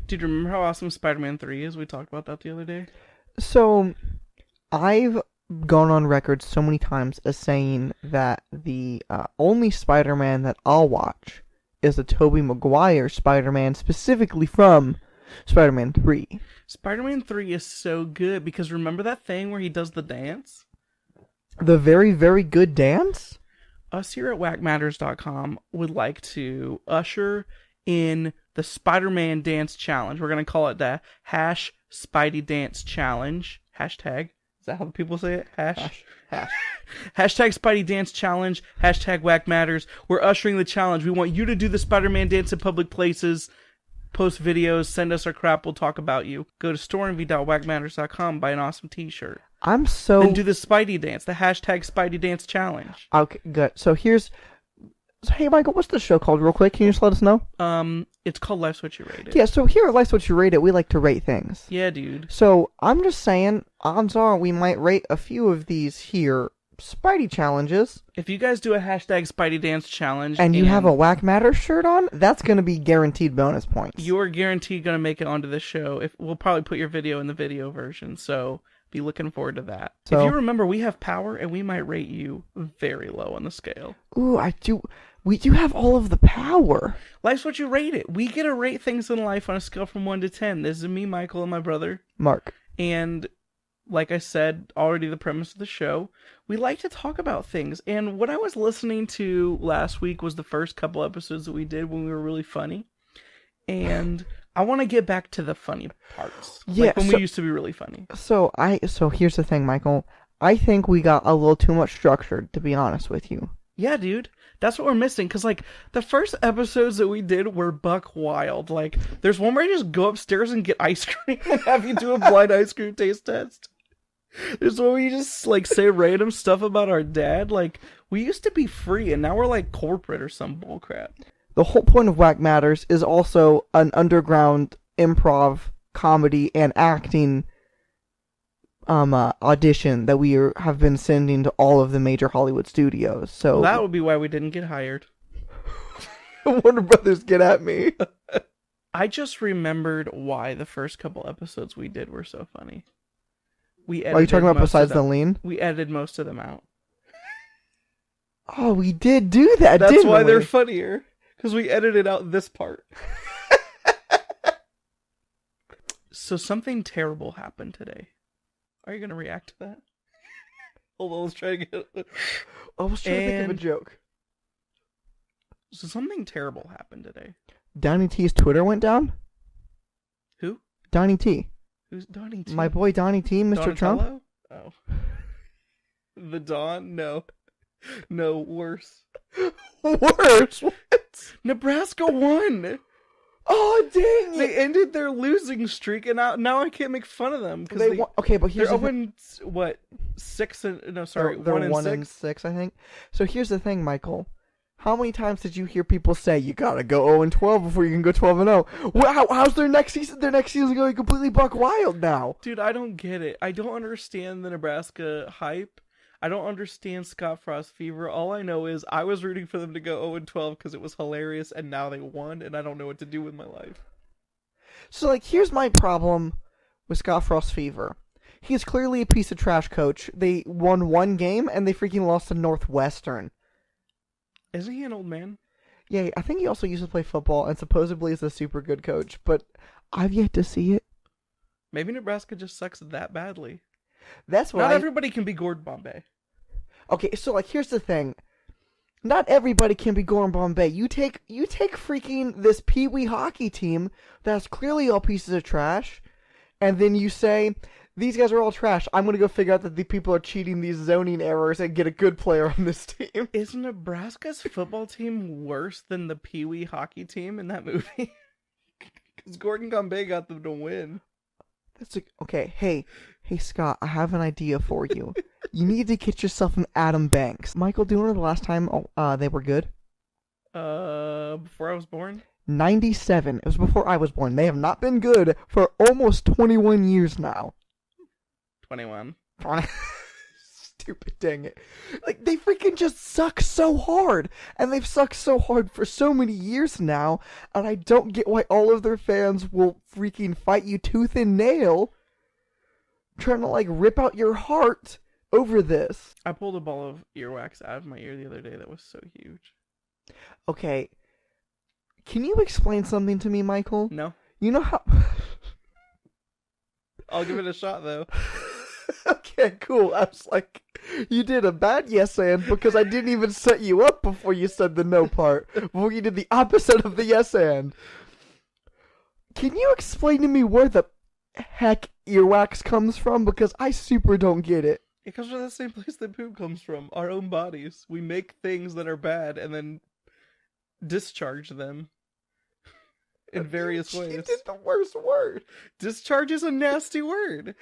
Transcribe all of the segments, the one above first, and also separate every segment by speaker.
Speaker 1: Dude, remember how awesome Spider-Man 3 is? We talked about that the other day.
Speaker 2: So, I've gone on record so many times as saying that the only Spider-Man that I'll watch is the Tobey Maguire Spider-Man, specifically from Spider-Man 3.
Speaker 1: Spider-Man 3 is so good because remember that thing where he does the dance?
Speaker 2: The very, very good dance?
Speaker 1: Us here at WackMatters.com would like to usher in the Spider-Man Dance Challenge. We're going to call it the #Spidey Dance Challenge. Hashtag. Is that how people say it? Hash. Hashtag Spidey Dance Challenge. Hashtag WackMatters. We're ushering the challenge. We want you to do the Spider-Man dance in public places. Post videos. Send us our crap. We'll talk about you. Go to storeenvy.wackmatters.com. Buy an awesome t-shirt.
Speaker 2: I'm so...
Speaker 1: Then do the Spidey dance. The hashtag Spidey Dance Challenge.
Speaker 2: Okay, good. So here's... Hey, Michael, what's the show called real quick? Can you just let us know?
Speaker 1: It's called Life's What You Rate It.
Speaker 2: Yeah, so here at Life's What You Rate It, we like to rate things.
Speaker 1: Yeah, dude.
Speaker 2: So, I'm just saying, odds are we might rate a few of these here Spidey challenges.
Speaker 1: If you guys do a hashtag Spidey Dance Challenge...
Speaker 2: And you have a Whack Matters shirt on, that's going to be guaranteed bonus points.
Speaker 1: You're guaranteed going to make it onto the show. We'll probably put your video in the video version, so be looking forward to that.
Speaker 2: So,
Speaker 1: if you remember, we have power, and we might rate you very low on the scale.
Speaker 2: Ooh, we do have all of the power.
Speaker 1: Life's what you rate it. We get to rate things in life on a scale from 1 to 10. This is me, Michael, and my brother.
Speaker 2: Marc.
Speaker 1: And like I said, already the premise of the show, we like to talk about things. And what I was listening to last week was the first couple episodes that we did when we were really funny. And I want to get back to the funny parts.
Speaker 2: Yeah,
Speaker 1: like when we used to be really funny.
Speaker 2: So here's the thing, Michael. I think we got a little too much structured, to be honest with you.
Speaker 1: Yeah, dude. That's what we're missing. Because, like, the first episodes that we did were buck wild. Like, there's one where I just go upstairs and get ice cream and have you do a blind ice cream taste test. There's one where you just, like, say random stuff about our dad. Like, we used to be free, and now we're, like, corporate or some bullcrap.
Speaker 2: The whole point of Whack Matters is also an underground improv, comedy, and acting audition that have been sending to all of the major Hollywood studios. So
Speaker 1: that would be why we didn't get hired.
Speaker 2: Warner Brothers, get at me.
Speaker 1: I just remembered why the first couple episodes we did were so funny.
Speaker 2: Are you talking about besides the lean?
Speaker 1: We edited most of them out.
Speaker 2: Oh, we did do that,
Speaker 1: That's
Speaker 2: didn't
Speaker 1: why
Speaker 2: we?
Speaker 1: they're funnier. Because we edited out this part. So something terrible happened today. Are you going to react to that? Hold on, let's try to get...
Speaker 2: I was trying to think of a joke.
Speaker 1: So something terrible happened today.
Speaker 2: Donnie T's Twitter went down?
Speaker 1: Who?
Speaker 2: Donnie T.
Speaker 1: Who's Donnie T?
Speaker 2: My boy Donnie T, Mr.
Speaker 1: Donatello?
Speaker 2: Trump.
Speaker 1: Oh. The Don? No. No, worse.
Speaker 2: Worse? What?
Speaker 1: Nebraska won!
Speaker 2: Oh, dang it!
Speaker 1: They ended their losing streak, and now I can't make fun of them. Because they
Speaker 2: won. Okay, but here's
Speaker 1: they're
Speaker 2: the thing.
Speaker 1: 1
Speaker 2: and 6, I think. So here's the thing, Michael. How many times did you hear people say you gotta go 0-12 before you can go 12-0? How's their next season? Their next season going completely buck wild now.
Speaker 1: Dude, I don't get it. I don't understand the Nebraska hype. I don't understand Scott Frost fever. All I know is I was rooting for them to go 0-12 because it was hilarious, and now they won, and I don't know what to do with my life.
Speaker 2: So, like, here's my problem with Scott Frost fever. He's clearly a piece of trash coach. They won one game, and they freaking lost to Northwestern.
Speaker 1: Isn't he an old man?
Speaker 2: Yeah, I think he also used to play football, and supposedly is a super good coach, but I've yet to see it.
Speaker 1: Maybe Nebraska just sucks that badly.
Speaker 2: That's why
Speaker 1: not everybody can be Gordon Bombay.
Speaker 2: Okay, so like here's the thing. Not everybody can be Gordon Bombay. You take freaking this Pee Wee hockey team that's clearly all pieces of trash, and then you say, these guys are all trash. I'm gonna go figure out that the people are cheating these zoning errors and get a good player on this team.
Speaker 1: Is Nebraska's football team worse than the Pee Wee hockey team in that movie? Because Gordon Bombay got them to win.
Speaker 2: Okay, hey Scott, I have an idea for you. You need to get yourself an Adam Banks. Michael, do you remember the last time they were good?
Speaker 1: Before I was born?
Speaker 2: 97. It was before I was born. They have not been good for almost 21 years now.
Speaker 1: 21.
Speaker 2: stupid, dang it. Like, they freaking just suck so hard. And they've sucked so hard for so many years now. And I don't get why all of their fans will freaking fight you tooth and nail, trying to, like, rip out your heart over this.
Speaker 1: I pulled a ball of earwax out of my ear the other day that was so huge.
Speaker 2: Okay. Can you explain something to me, Michael?
Speaker 1: No.
Speaker 2: You know how...
Speaker 1: I'll give it a shot, though.
Speaker 2: Okay, cool. I was like, you did a bad yes and because I didn't even set you up before you said the no part. Before you did the opposite of the yes and. Can you explain to me where the heck earwax comes from? Because I super don't get it.
Speaker 1: It comes from the same place that poop comes from, our own bodies. We make things that are bad and then discharge them in various ways.
Speaker 2: You did the worst word.
Speaker 1: Discharge is a nasty word.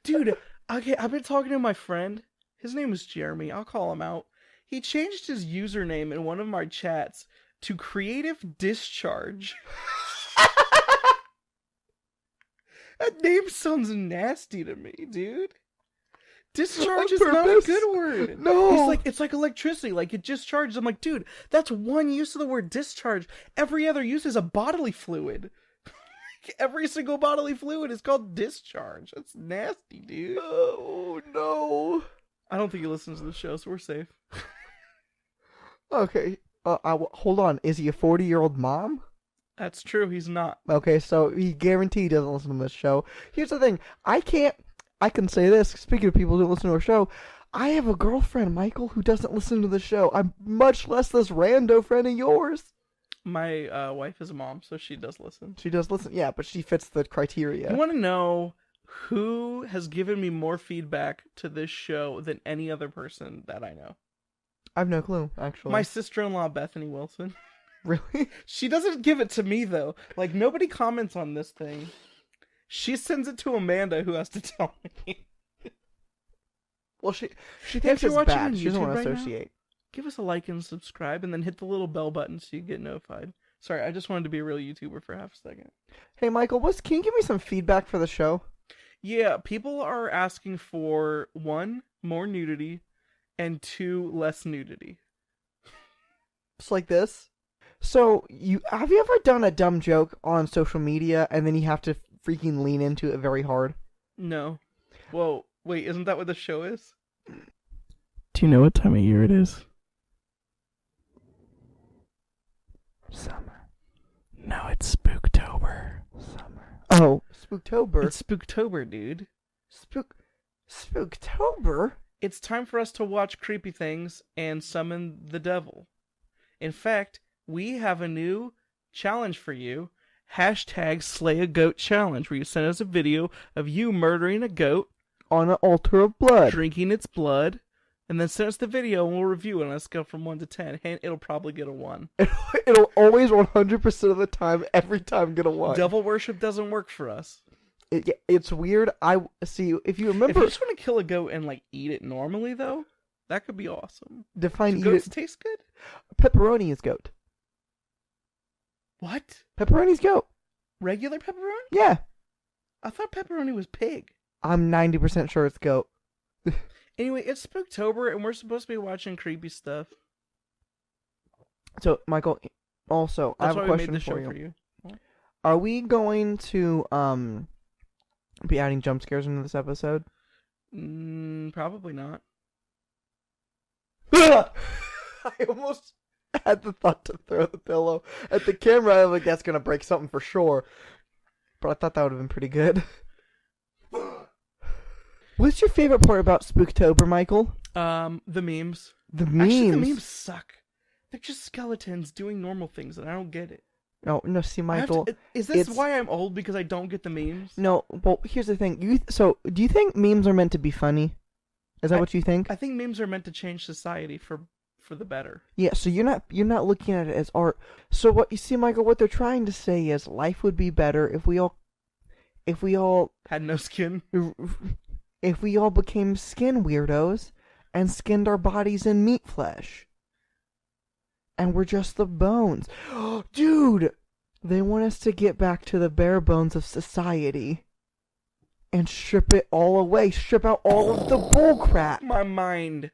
Speaker 1: Dude, okay, I've been talking to my friend. His name is Jeremy. I'll call him out. He changed his username in one of my chats to Creative Discharge. That name sounds nasty to me, dude. Discharge is not a good word.
Speaker 2: No.
Speaker 1: It's like electricity. Like, it discharges. I'm like, dude, that's one use of the word discharge. Every other use is a bodily fluid. Every single bodily fluid is called discharge. That's nasty, dude.
Speaker 2: Oh, no.
Speaker 1: I don't think he listens to the show, so we're safe.
Speaker 2: Okay. Hold on. Is he a 40-year-old mom?
Speaker 1: That's true. He's not.
Speaker 2: Okay, so he guaranteed doesn't listen to this show. Here's the thing. I can say this, speaking of people who listen to our show, I have a girlfriend, Michael, who doesn't listen to the show. I'm much less this rando friend of yours.
Speaker 1: My wife is a mom, so she does listen.
Speaker 2: She does listen, yeah, but she fits the criteria.
Speaker 1: You want to know who has given me more feedback to this show than any other person that I know?
Speaker 2: I have no clue, actually.
Speaker 1: My sister-in-law, Bethany Wilson.
Speaker 2: Really?
Speaker 1: She doesn't give it to me, though. Like, nobody comments on this thing. She sends it to Amanda, who has to tell me.
Speaker 2: Well, she thinks
Speaker 1: you're
Speaker 2: it's
Speaker 1: watching
Speaker 2: bad.
Speaker 1: on
Speaker 2: She doesn't
Speaker 1: YouTube
Speaker 2: want to
Speaker 1: right now,
Speaker 2: associate.
Speaker 1: give us a like and subscribe, and then hit the little bell button so you get notified. Sorry, I just wanted to be a real YouTuber for half a second.
Speaker 2: Hey, Michael, can you give me some feedback for the show?
Speaker 1: Yeah, people are asking for 1, more nudity, and 2, less nudity.
Speaker 2: Just like this. So, have you ever done a dumb joke on social media and then you have to freaking lean into it very hard?
Speaker 1: No. Whoa, wait, isn't that what the show is? Do you know what time of year it is?
Speaker 2: Summer.
Speaker 1: No, it's Spooktober.
Speaker 2: Summer. Oh, Spooktober.
Speaker 1: It's Spooktober, dude.
Speaker 2: Spooktober?
Speaker 1: It's time for us to watch creepy things and summon the devil. In fact, we have a new challenge for you. #SlayAGoat challenge, where you send us a video of you murdering a goat
Speaker 2: on an altar of blood,
Speaker 1: drinking its blood, and then send us the video and we'll review it on a scale from 1 to 10. And it'll probably get a 1.
Speaker 2: It'll always 100% of the time, every time, get a 1.
Speaker 1: Devil worship doesn't work for us.
Speaker 2: It's weird. I see. If you remember,
Speaker 1: if you just want to kill a goat and like eat it normally, though, that could be awesome.
Speaker 2: Define
Speaker 1: Do goats taste good?
Speaker 2: Pepperoni is goat.
Speaker 1: What?
Speaker 2: Pepperoni's goat.
Speaker 1: Regular pepperoni?
Speaker 2: Yeah.
Speaker 1: I thought pepperoni was pig.
Speaker 2: I'm 90% sure it's goat.
Speaker 1: Anyway, it's Spooktober, and we're supposed to be watching creepy stuff.
Speaker 2: So, Michael, also, I have a question for you. Are we going to be adding jump scares into this episode?
Speaker 1: Probably not.
Speaker 2: I almost had the thought to throw the pillow at the camera. I was like, that's going to break something for sure. But I thought that would have been pretty good. What's your favorite part about Spooktober, Michael?
Speaker 1: The memes.
Speaker 2: The memes?
Speaker 1: Actually, the memes suck. They're just skeletons doing normal things, and I don't get it.
Speaker 2: No, see, Michael.
Speaker 1: Is this why I'm old? Because I don't get the memes?
Speaker 2: No, well, here's the thing. Do you think memes are meant to be funny? Is that what you think?
Speaker 1: I think memes are meant to change society for the better.
Speaker 2: Yeah, so you're not looking at it as art. So what you see, Michael, what they're trying to say is life would be better if we all
Speaker 1: had no skin.
Speaker 2: If we all became skin weirdos and skinned our bodies in meat flesh. And we're just the bones. Dude! They want us to get back to the bare bones of society. and strip it all away. Strip out all of the bull crap.
Speaker 1: My mind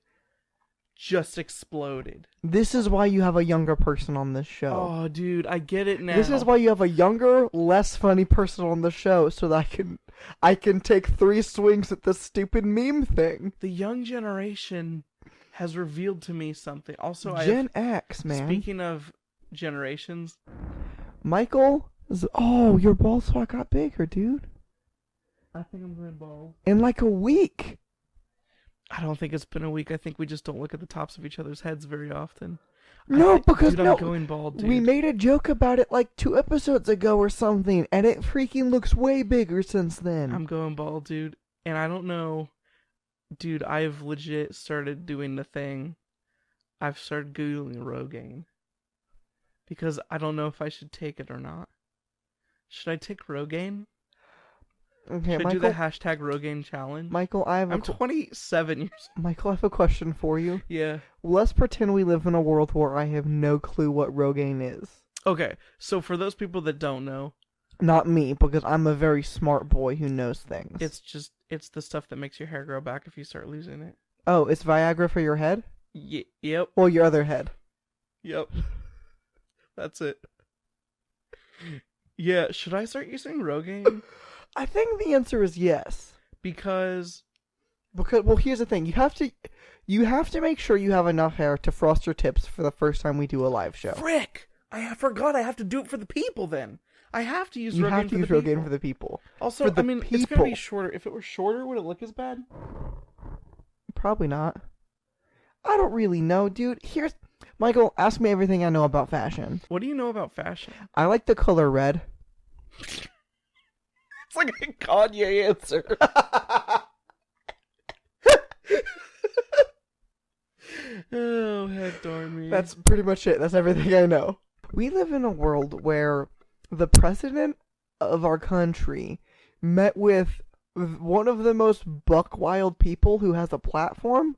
Speaker 1: just exploded.
Speaker 2: This is why you have a younger person on this show.
Speaker 1: Oh, dude, I get it now.
Speaker 2: This is why you have a younger, less funny person on the show, so that I can take 3 swings at this stupid meme thing.
Speaker 1: The young generation has revealed to me something. Also,
Speaker 2: Gen X, man.
Speaker 1: Speaking of generations,
Speaker 2: Michael, your bald spot got bigger, dude.
Speaker 1: I think I'm going bald.
Speaker 2: In like a week.
Speaker 1: I don't think it's been a week. I think we just don't look at the tops of each other's heads very often.
Speaker 2: No, because
Speaker 1: I'm going bald, dude.
Speaker 2: We made a joke about it like 2 episodes ago or something, and it freaking looks way bigger since then.
Speaker 1: I'm going bald, dude. And I don't know. Dude, I've legit started doing the thing. I've started Googling Rogaine. Because I don't know if I should take it or not. Should I take Rogaine?
Speaker 2: Okay,
Speaker 1: Should
Speaker 2: Michael,
Speaker 1: I do the hashtag Rogaine challenge?
Speaker 2: Michael,
Speaker 1: I'm 27 years old.
Speaker 2: Michael, I have a question for you.
Speaker 1: Yeah.
Speaker 2: Let's pretend we live in a world where I have no clue what Rogaine is.
Speaker 1: Okay, so for those people that don't know...
Speaker 2: Not me, because I'm a very smart boy who knows things.
Speaker 1: It's the stuff that makes your hair grow back if you start losing it.
Speaker 2: Oh, it's Viagra for your head?
Speaker 1: Yep.
Speaker 2: Well, your other head.
Speaker 1: Yep. That's it. Yeah, should I start using Rogaine?
Speaker 2: I think the answer is yes.
Speaker 1: Because
Speaker 2: well, here's the thing. You have to make sure you have enough hair to frost your tips for the first time we do a live show.
Speaker 1: Frick! I forgot I have to do it for the people then. I have to use Rogaine for the people.
Speaker 2: You have to use Rogaine for the people.
Speaker 1: Also, it's going to be shorter. If it were shorter, would it look as bad?
Speaker 2: Probably not. I don't really know, dude. Michael, ask me everything I know about fashion.
Speaker 1: What do you know about fashion?
Speaker 2: I like the color red.
Speaker 1: It's like a Kanye answer. Oh, head darn me.
Speaker 2: That's pretty much it. That's everything I know. We live in a world where the president of our country met with one of the most buck-wild people who has a platform,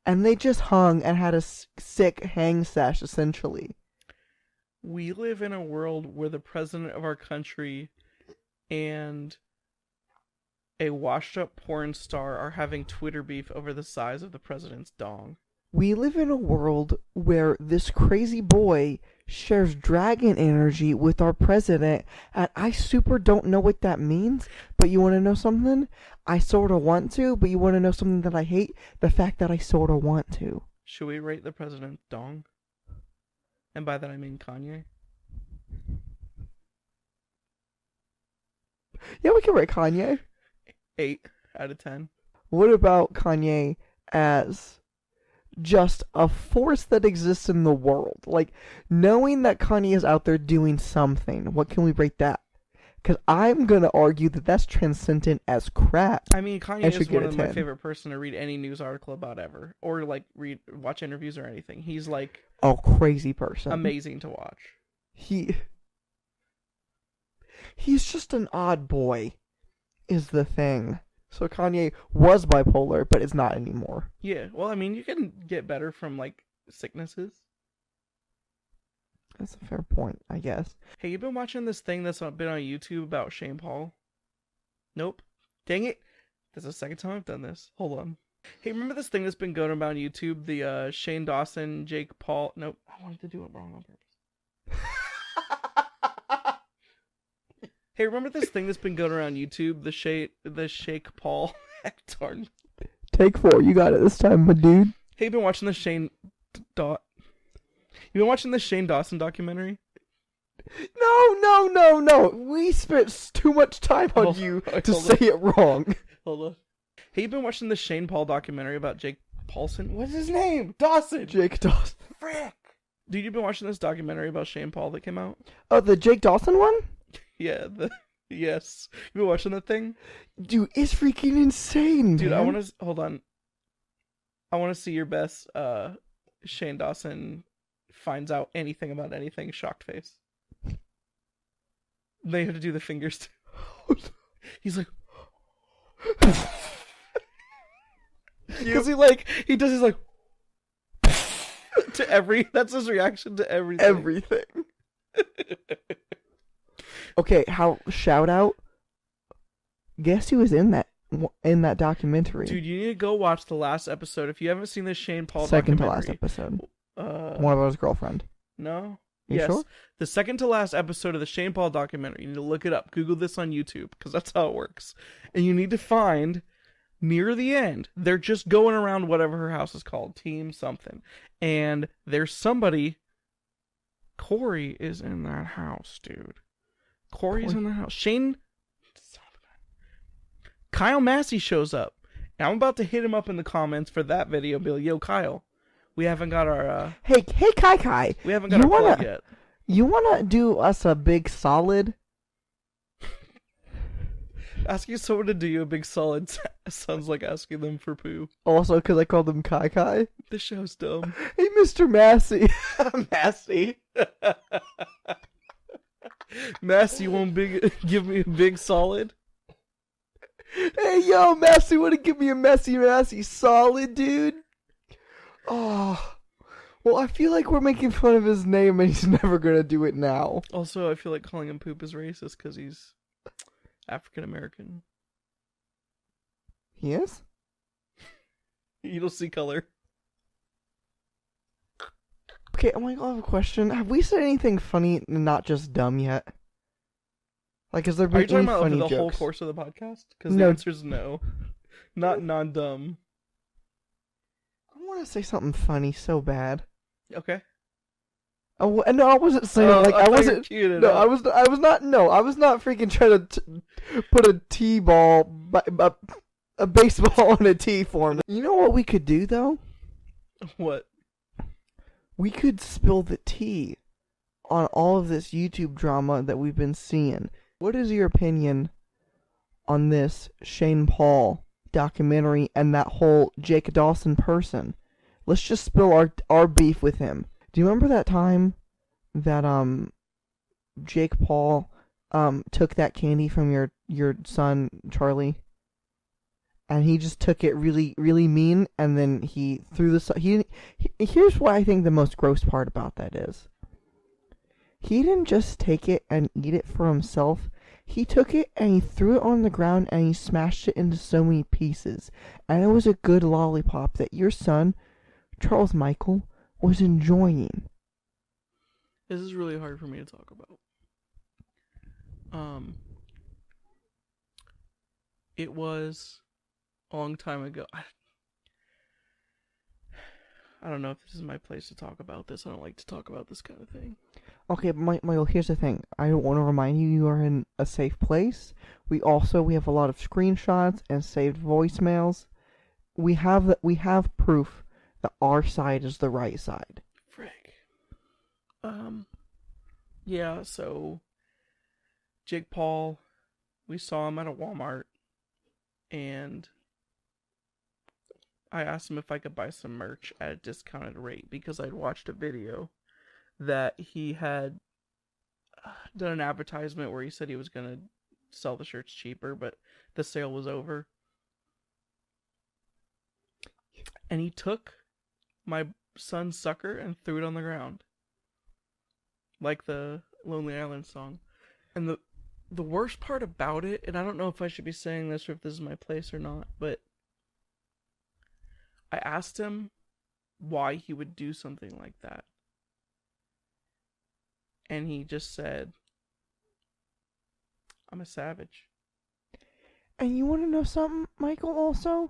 Speaker 2: and they just hung and had a sick hang sesh, essentially.
Speaker 1: We live in a world where the president of our country and a washed-up porn star are having Twitter beef over the size of the president's dong.
Speaker 2: We live in a world where this crazy boy shares dragon energy with our president, and I super don't know what that means, but you want to know something? I sort of want to, but you want to know something that I hate? The fact that I sort of want to.
Speaker 1: Should we rate the president's dong? And by that I mean Kanye.
Speaker 2: Yeah, we can rate Kanye.
Speaker 1: 8 out of 10.
Speaker 2: What about Kanye as just a force that exists in the world? Like, knowing that Kanye is out there doing something, what can we rate that? Because I'm going to argue that that's transcendent as crap.
Speaker 1: I mean, Kanye is one of my favorite person to read any news article about ever. Or, like, watch interviews or anything. He's, like...
Speaker 2: a crazy person.
Speaker 1: Amazing to watch.
Speaker 2: He's just an odd boy, is the thing. So Kanye was bipolar, but is not anymore.
Speaker 1: Yeah, well, I mean, you can get better from, like, sicknesses.
Speaker 2: That's a fair point, I guess.
Speaker 1: Hey, you been watching this thing that's been on YouTube about Shane Paul? Nope. Dang it. That's the second time I've done this. Hold on. Hey, remember this thing that's been going around YouTube? The Shane Dawson, Jake Paul... Nope, I wanted to do it wrong on purpose. Hey, remember this thing that's been going around YouTube? The Shake Paul... Darn.
Speaker 2: Take 4, you got it this time, my dude.
Speaker 1: Hey, you been watching the Shane... You been watching the Shane Dawson documentary?
Speaker 2: No. We spent too much time on you to say it wrong.
Speaker 1: Hold on. Hey, you been watching the Shane Paul documentary about Jake Paulson? What's his name? Dawson!
Speaker 2: Jake Dawson.
Speaker 1: Frick! Dude, you been watching this documentary about Shane Paul that came out?
Speaker 2: Oh, the Jake Dawson one?
Speaker 1: Yeah, yes. You been watching that thing?
Speaker 2: Dude, it's freaking insane,
Speaker 1: dude,
Speaker 2: man.
Speaker 1: Hold on. I want to see your best Shane Dawson finds out anything about anything shocked face. They have to do the fingers too. He's like... Because he does his like... to that's his reaction to everything.
Speaker 2: Everything. Okay, shout out Guess who was in that documentary?
Speaker 1: Dude, you need to go watch the last episode. If you haven't seen the Shane Paul
Speaker 2: Second to
Speaker 1: documentary.
Speaker 2: last episode.
Speaker 1: Uh,
Speaker 2: One of his girlfriend.
Speaker 1: no?
Speaker 2: You
Speaker 1: yes.
Speaker 2: sure?
Speaker 1: The second to last episode of the Shane Paul documentary. You need to look it up. Google this on YouTube, because that's how it works. And you need to find, near the end, they're just going around whatever her house is called. Team something. And there's somebody... Corey is in that house, dude. Corey's in the house. Shane... Kyle Massey shows up. And I'm about to hit him up in the comments for that video. Be like, yo, Kyle, we haven't got our...
Speaker 2: Hey, Kai.
Speaker 1: We haven't got our plug yet.
Speaker 2: You wanna do us a big solid?
Speaker 1: Asking someone to do you a big solid sounds like asking them for poo.
Speaker 2: Also, because I called him Kai.
Speaker 1: This show's dumb.
Speaker 2: Hey, Mr. Massey. Massey.
Speaker 1: Massey, you won't give me a big solid?
Speaker 2: Hey, yo, Massey, wanna give me a Massey solid, dude? Oh, well, I feel like we're making fun of his name and he's never gonna do it now.
Speaker 1: Also, I feel like calling him poop is racist because he's African American.
Speaker 2: He is?
Speaker 1: You don't see color.
Speaker 2: Okay, I have a question. Have we said anything funny and not just dumb yet? Like, has there been
Speaker 1: Are you talking
Speaker 2: any
Speaker 1: about
Speaker 2: funny
Speaker 1: over the
Speaker 2: jokes?
Speaker 1: whole course of the podcast? Because
Speaker 2: No.
Speaker 1: the answer is no. Not non-dumb.
Speaker 2: I want to say something funny so bad.
Speaker 1: Okay.
Speaker 2: Oh, no, I wasn't saying like I wasn't. No, I was not. No, I was not freaking trying to put a t-ball, a baseball on a tee for me. You know what we could do though?
Speaker 1: What?
Speaker 2: We could spill the tea on all of this YouTube drama that we've been seeing. What is your opinion on this Shane Paul documentary and that whole Jake Dawson person? Let's just spill our beef with him. Do you remember that time that Jake Paul took that candy from your son Charlie? And he just took it really, really mean, and then he threw here's what I think the most gross part about that is. He didn't just take it and eat it for himself. He took it and he threw it on the ground and he smashed it into so many pieces. And it was a good lollipop that your son, Charles Michael, was enjoying.
Speaker 1: This is really hard for me to talk about. It was a long time ago. I don't know if this is my place to talk about this. I don't like to talk about this kind of thing.
Speaker 2: Okay, Michael, here's the thing. I want to remind you, you are in a safe place. We have a lot of screenshots and saved voicemails. We have proof that our side is the right side.
Speaker 1: Frick. Yeah, so Jake Paul, we saw him at a Walmart, and I asked him if I could buy some merch at a discounted rate because I'd watched a video that he had done an advertisement where he said he was going to sell the shirts cheaper, but the sale was over. And he took my son's sucker and threw it on the ground. Like the Lonely Island song. And the worst part about it, and I don't know if I should be saying this or if this is my place or not, but I asked him why he would do something like that. And he just said, I'm a savage.
Speaker 2: And you want to know something, Michael, also?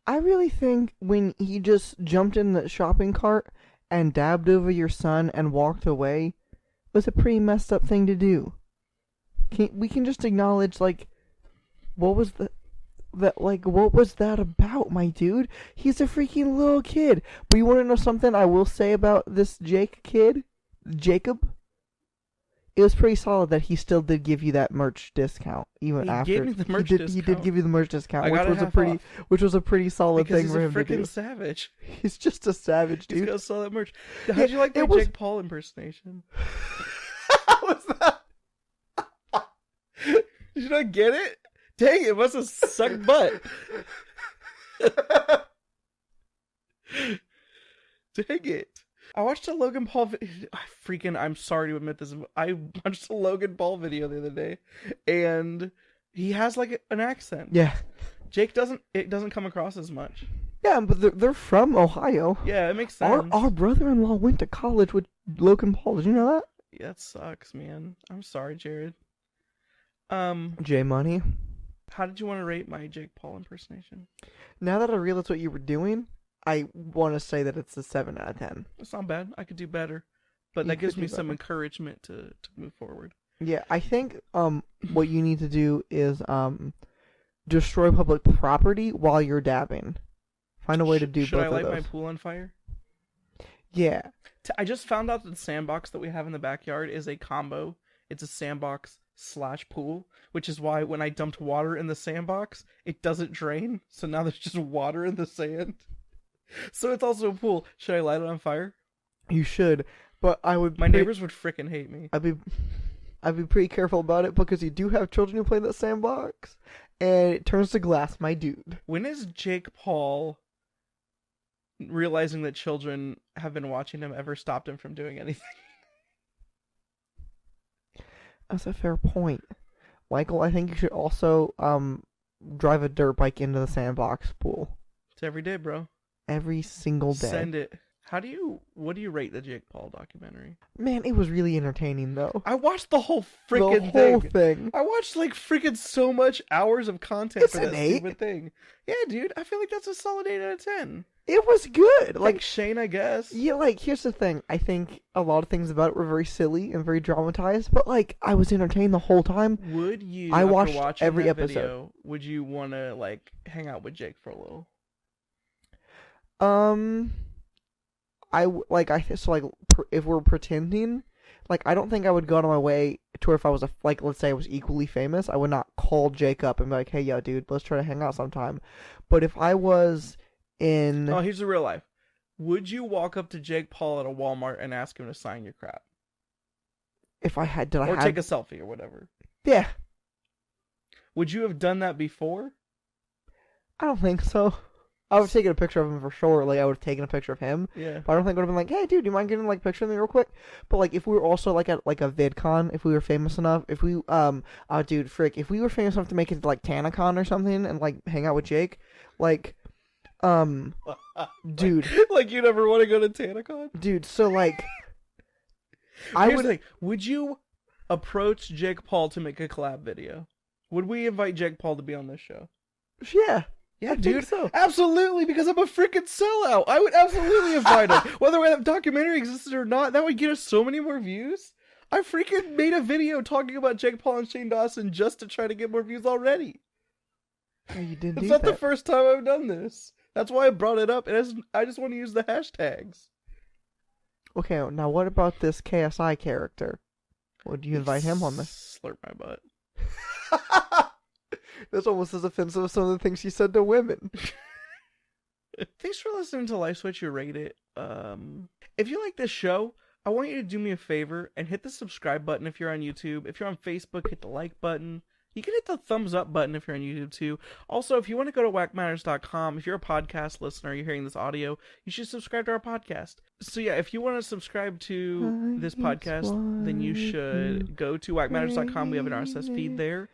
Speaker 2: I really think when he just jumped in the shopping cart and dabbed over your son and walked away was a pretty messed up thing to do. We can just acknowledge, like, what was that about, my dude? He's a freaking little kid. But you want to know something I will say about this Jacob? It was pretty solid that he still did give you that merch discount even after.
Speaker 1: He gave me the merch discount.
Speaker 2: He did give you the merch discount,
Speaker 1: which
Speaker 2: was a pretty solid
Speaker 1: because
Speaker 2: thing for him to do.
Speaker 1: He's a freaking savage.
Speaker 2: He's just a savage, dude.
Speaker 1: He's gonna sell that merch. How'd you like my Jake Paul impersonation?
Speaker 2: How was that?
Speaker 1: Did you not get it? Dang, it must have sucked butt. Dang it. I watched a Logan Paul I'm sorry to admit this. I watched a Logan Paul video the other day, and He has like an accent.
Speaker 2: Yeah.
Speaker 1: Jake doesn't. It doesn't come across as much.
Speaker 2: Yeah, but they're from Ohio.
Speaker 1: Yeah, it makes sense.
Speaker 2: Our brother-in-law went to college with Logan Paul. Did you know that?
Speaker 1: Yeah, that sucks, man. I'm sorry, Jared.
Speaker 2: J Money.
Speaker 1: How did you want to rate my Jake Paul impersonation?
Speaker 2: Now that I realize what you were doing, I want to say that it's a 7 out of 10.
Speaker 1: It's not bad. I could do better, but
Speaker 2: You
Speaker 1: that gives
Speaker 2: could
Speaker 1: me
Speaker 2: do
Speaker 1: some
Speaker 2: better.
Speaker 1: encouragement to move forward.
Speaker 2: Yeah, I think what you need to do is destroy public property while you're dabbing. Find a way to do
Speaker 1: Should
Speaker 2: both
Speaker 1: I light
Speaker 2: of
Speaker 1: my
Speaker 2: those.
Speaker 1: pool on fire?
Speaker 2: Yeah.
Speaker 1: I just found out that the sandbox that we have in the backyard is a combo. It's a sandbox / pool, which is why when I dumped water in the sandbox, it doesn't drain. So now there's just water in the sand. So it's also a pool. Should I light it on fire?
Speaker 2: You should, but I would.
Speaker 1: My neighbors would frickin' hate me.
Speaker 2: I'd be pretty careful about it because you do have children who play that sandbox, and it turns to glass, my dude.
Speaker 1: When is Jake Paul realizing that children have been watching him ever stopped him from doing anything?
Speaker 2: That's a fair point, Michael. I think you should also drive a dirt bike into the sandbox pool
Speaker 1: It's every day, bro.
Speaker 2: every single day.
Speaker 1: Send it. What do you rate the Jake Paul documentary?
Speaker 2: Man, it was really entertaining though.
Speaker 1: I watched the whole
Speaker 2: The
Speaker 1: freaking
Speaker 2: whole
Speaker 1: thing.
Speaker 2: thing.
Speaker 1: I watched like freaking so much hours of content
Speaker 2: It's
Speaker 1: for that
Speaker 2: an 8.
Speaker 1: stupid thing. Yeah, dude, I feel like that's a solid 8 out of 10.
Speaker 2: It was good.
Speaker 1: Like Shane, I guess.
Speaker 2: Yeah, like, here's the thing. I think a lot of things about it were very silly and very dramatized, but, like, I was entertained the whole time.
Speaker 1: Would you,
Speaker 2: I
Speaker 1: after
Speaker 2: watched
Speaker 1: watching
Speaker 2: every
Speaker 1: that
Speaker 2: episode.
Speaker 1: video, would you want to, like, hang out with Jake for a little?
Speaker 2: If we're pretending, like, I don't think I would go out of my way to where if I was, let's say I was equally famous, I would not call Jake up and be like, hey, yo, dude, let's try to hang out sometime. But if I was in...
Speaker 1: Oh, here's the real life. Would you walk up to Jake Paul at a Walmart and ask him to sign your crap?
Speaker 2: If I had...
Speaker 1: Or take a selfie or whatever?
Speaker 2: Yeah.
Speaker 1: Would you have done that before?
Speaker 2: I don't think so. I would have taken a picture of him for sure. Like, I would have taken a picture of him.
Speaker 1: Yeah.
Speaker 2: But I don't think I would have been like, hey, dude, do you mind getting, like, a picture of me real quick? But, like, if we were also, like, at, like, a VidCon, if we were famous enough, if we, dude, frick, if we were famous enough to make it to, like, TanaCon or something and, like, hang out with Jake, like, dude.
Speaker 1: Like, you never want to go to TanaCon?
Speaker 2: Dude, so, like,
Speaker 1: Would you approach Jake Paul to make a collab video? Would we invite Jake Paul to be on this show?
Speaker 2: Yeah.
Speaker 1: Yeah,
Speaker 2: I
Speaker 1: dude.
Speaker 2: think so.
Speaker 1: Absolutely, because I'm a freaking sellout. I would absolutely invite him. Whether that documentary existed or not, that would get us so many more views. I freaking made a video talking about Jake Paul and Shane Dawson just to try to get more views already.
Speaker 2: Yeah, you did
Speaker 1: It's
Speaker 2: do
Speaker 1: not
Speaker 2: that.
Speaker 1: the first time I've done this. That's why I brought it up, and I just want to use the hashtags.
Speaker 2: Okay, now what about this KSI character? Would you invite him on this?
Speaker 1: Slurp my butt.
Speaker 2: That's almost as offensive as some of the things she said to women.
Speaker 1: Thanks for listening to Life Switch. You rate it. If you like this show, I want you to do me a favor and hit the subscribe button if you're on YouTube. If you're on Facebook, hit the like button. You can hit the thumbs up button if you're on YouTube too. Also, if you want to go to WackMatters.com, if you're a podcast listener, you're hearing this audio, you should subscribe to our podcast. So yeah, if you want to subscrib to this podcast, then you should go to WackMatters.com. We have an RSS feed there.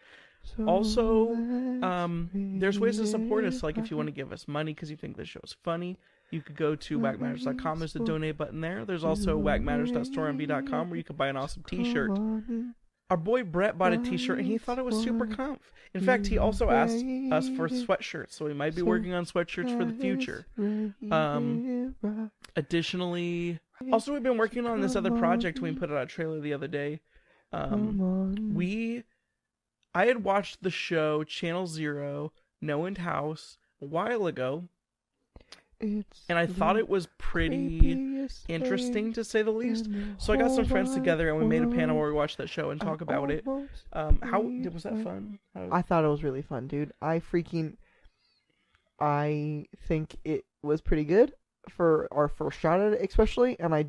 Speaker 1: Also, there's ways to support us. Like if you want to give us money because you think this show is funny, you could go to WackMatters.com. There's a donate button there. There's also WackMatters.storemv.com where you can buy an awesome t-shirt. Our boy Brett bought a t-shirt and he thought it was super comf. In fact, he also asked us for sweatshirts, so we might be working on sweatshirts for the future. Additionally, also we've been working on this other project. We put out a trailer the other day. I had watched the show Channel Zero, No End House a while ago, and I thought it was pretty interesting to say the least. So I got some friends together and we made a panel where we watched that show and talk about it. How was that fun?
Speaker 2: I thought it was really fun, dude. I think it was pretty good for our first shot at it, especially, and I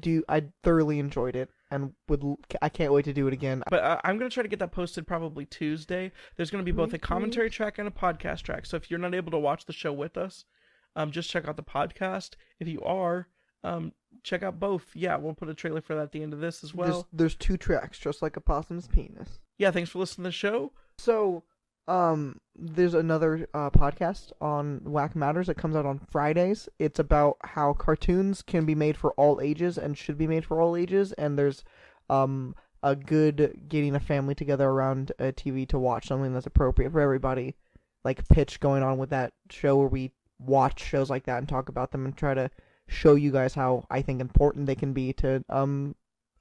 Speaker 2: thoroughly enjoyed it, and I can't wait to do it again.
Speaker 1: But I'm gonna try to get that posted probably Tuesday. There's gonna be both a commentary track and a podcast track. So if you're not able to watch the show with us, just check out the podcast. If you are, check out both. Yeah, we'll put a trailer for that at the end of this as well.
Speaker 2: There's 2 tracks, just like a possum's penis.
Speaker 1: Yeah, thanks for listening to the show.
Speaker 2: So, There's another podcast on WackMatters that comes out on Fridays. It's about how cartoons can be made for all ages and should be made for all ages, and there's a good getting a family together around a TV to watch something that's appropriate for everybody, like pitch going on with that show where we watch shows like that and talk about them and try to show you guys how I think important they can be to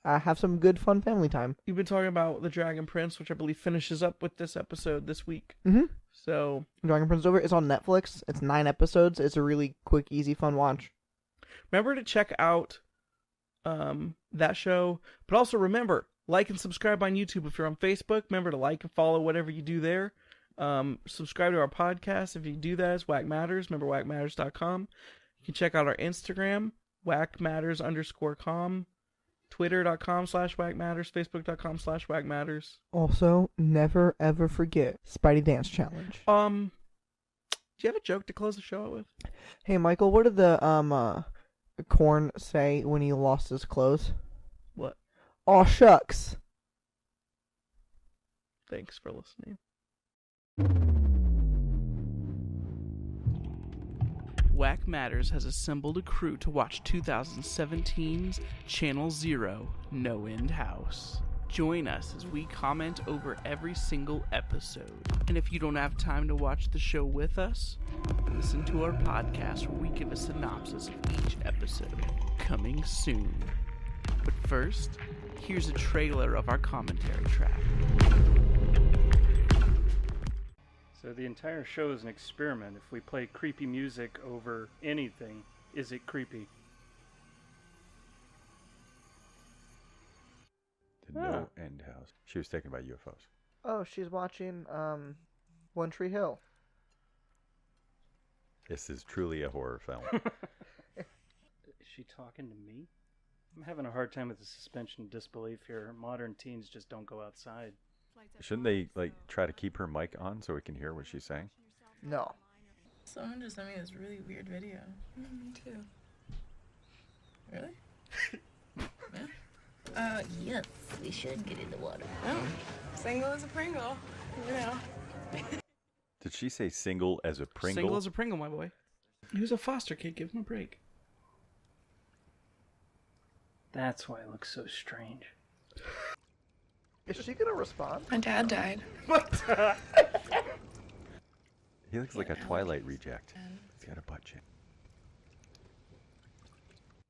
Speaker 2: have some good fun family time.
Speaker 1: You've been talking about The Dragon Prince, which I believe finishes up with this episode this week.
Speaker 2: Mm-hmm.
Speaker 1: So
Speaker 2: Dragon Prince is over. It's on Netflix. It's 9 episodes. It's a really quick, easy, fun watch.
Speaker 1: Remember to check out that show, but also remember, like and subscribe on YouTube. If you're on Facebook, remember to like and follow whatever you do there. Subscribe to our podcast. If you do that, it's WackMatters. Remember WackMatters.com. You can check out our Instagram, WackMatters_com, Twitter.com/WackMatters, Facebook.com/WackMatters.
Speaker 2: Also, never ever forget Spidey Dance Challenge.
Speaker 1: Do you have a joke to close the show out with?
Speaker 2: Hey Michael, what did the corn say when he lost his clothes?
Speaker 1: What?
Speaker 2: Aw shucks.
Speaker 1: Thanks for listening. WackMatters has assembled a crew to watch 2017's Channel Zero No End House. Join us as we comment over every single episode. And if you don't have time to watch the show with us, listen to our podcast where we give a synopsis of each episode. Coming soon. But first, here's a trailer of our commentary track.
Speaker 3: So the entire show is an experiment. If we play creepy music over anything, is it creepy?
Speaker 4: The No End House. She was taken by UFOs.
Speaker 2: Oh, she's watching One Tree Hill.
Speaker 4: This is truly a horror film.
Speaker 3: Is she talking to me? I'm having a hard time with the suspension of disbelief here. Modern teens just don't go outside.
Speaker 4: Shouldn't they try to keep her mic on so we can hear what she's saying?
Speaker 2: No.
Speaker 5: Someone just sent me this really weird video. Me too. Really? Yeah.
Speaker 6: Yes, we should get in the water.
Speaker 5: Oh, single as a Pringle. You know.
Speaker 4: Did she say single as a Pringle?
Speaker 1: Single as a Pringle, my boy. He was a foster kid. Give him a break.
Speaker 3: That's why it looks so strange.
Speaker 2: Is she gonna respond?
Speaker 5: My dad died.
Speaker 1: What?
Speaker 4: He looks like a Twilight reject. He's got a butt chin.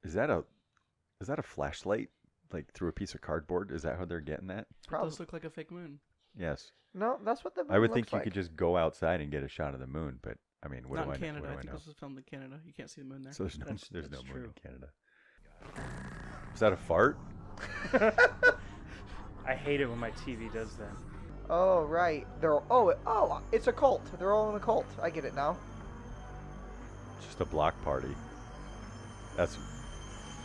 Speaker 4: Is that a flashlight? Like through a piece of cardboard? Is that how they're getting that?
Speaker 1: It does look like a fake moon.
Speaker 4: Yes.
Speaker 2: No, that's what the moon
Speaker 4: I would
Speaker 2: looks
Speaker 4: think you
Speaker 2: like.
Speaker 4: could just go outside and get a shot of the moon, but I mean, what
Speaker 1: Not
Speaker 4: do I
Speaker 1: in Canada.
Speaker 4: know?
Speaker 1: I think this was filmed in Canada. You can't see the moon there.
Speaker 4: So there's no
Speaker 3: That's
Speaker 4: moon
Speaker 3: true.
Speaker 4: in Canada. Is that a fart?
Speaker 3: I hate it when my TV does that.
Speaker 2: Oh right, it's a cult. They're all in a cult. I get it now.
Speaker 4: Just a block party.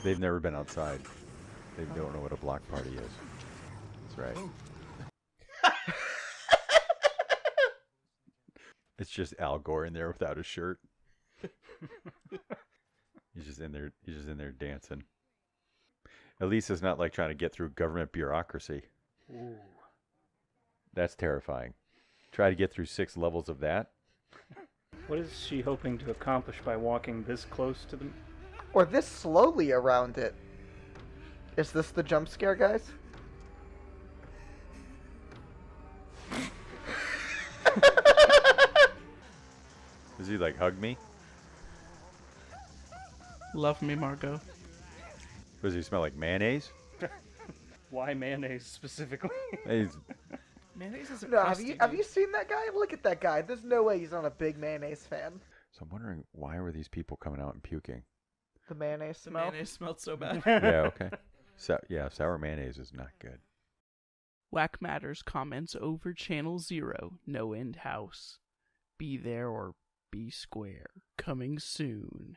Speaker 4: They've never been outside. They don't know what a block party is. That's right. It's just Al Gore in there without a shirt. He's just in there dancing. At least it's not like trying to get through government bureaucracy.
Speaker 3: Ooh.
Speaker 4: That's terrifying. Try to get through 6 levels of that.
Speaker 3: What is she hoping to accomplish by walking this close to them?
Speaker 2: Or this slowly around it. Is this the jump scare, guys?
Speaker 4: Does he hug me?
Speaker 1: Love me, Marco.
Speaker 4: Does he smell like mayonnaise?
Speaker 3: Why mayonnaise specifically?
Speaker 4: He's-
Speaker 1: Mayonnaise isn't
Speaker 2: No,
Speaker 1: crusty,
Speaker 2: have
Speaker 1: dude.
Speaker 2: you seen that guy? Look at that guy. There's no way he's not a big mayonnaise fan.
Speaker 4: So I'm wondering, why were these people coming out and puking?
Speaker 2: The mayonnaise
Speaker 1: The
Speaker 2: smell.
Speaker 1: mayonnaise smelled so bad.
Speaker 4: Yeah, okay. Sour mayonnaise is not good.
Speaker 1: WackMatters comments over Channel Zero No End House. Be there or be square. Coming soon.